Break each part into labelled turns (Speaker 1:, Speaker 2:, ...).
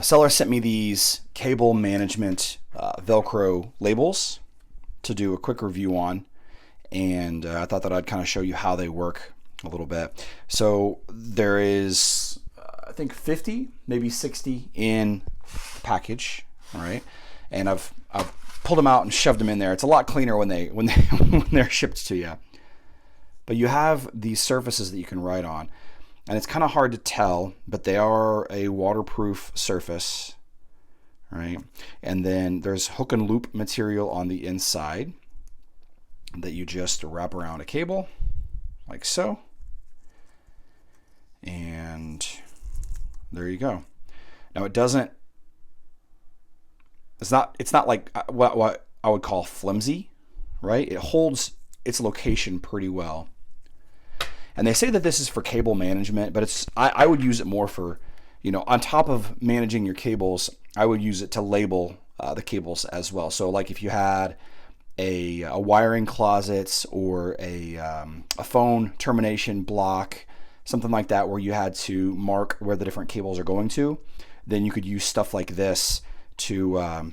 Speaker 1: Seller sent me these cable management Velcro labels to do a quick review on, and I thought that I'd kind of show you how they work a little bit. So there is, I think 50, maybe 60 in package, all right? And I've pulled them out and shoved them in there. It's a lot cleaner when when they're shipped to you. But you have these surfaces that you can write on, and it's kind of hard to tell, but they are a waterproof surface, right? And then there's hook and loop material on the inside that you just wrap around a cable like so. And there you go. Now it's not like what I would call flimsy, right? It holds its location pretty well. And they say that this is for cable management, but I would use it more for, on top of managing your cables, I would use it to label the cables as well. So like if you had a wiring closet or a phone termination block, something like that, where you had to mark where the different cables are going to, then you could use stuff like this to,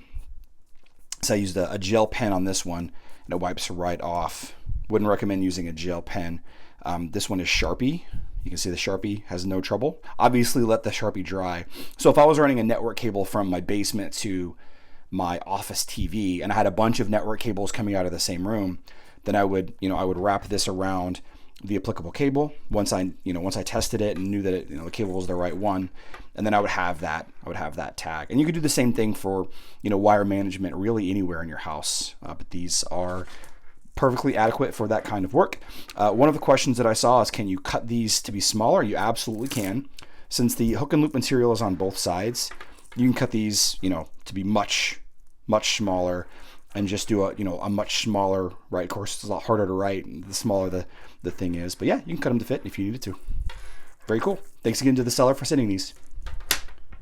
Speaker 1: so I used a gel pen on this one, and it wipes right off. Wouldn't recommend using a gel pen. This one is Sharpie. You can see the Sharpie has no trouble. Obviously let the Sharpie dry. So if I was running a network cable from my basement to my office TV and I had a bunch of network cables coming out of the same room, then I would wrap this around the applicable cable once I tested it and knew that the cable was the right one, and then I would have that tag. And you could do the same thing for wire management really anywhere in your house, but these are perfectly adequate for that kind of work. One of the questions that I saw is, can you cut these to be smaller? You absolutely can. Since the hook and loop material is on both sides, you can cut these to be much smaller and just do a much smaller write. Of course, it's a lot harder to write the smaller the thing is. But yeah, you can cut them to fit if you needed to. Very cool. Thanks again to the seller for sending these.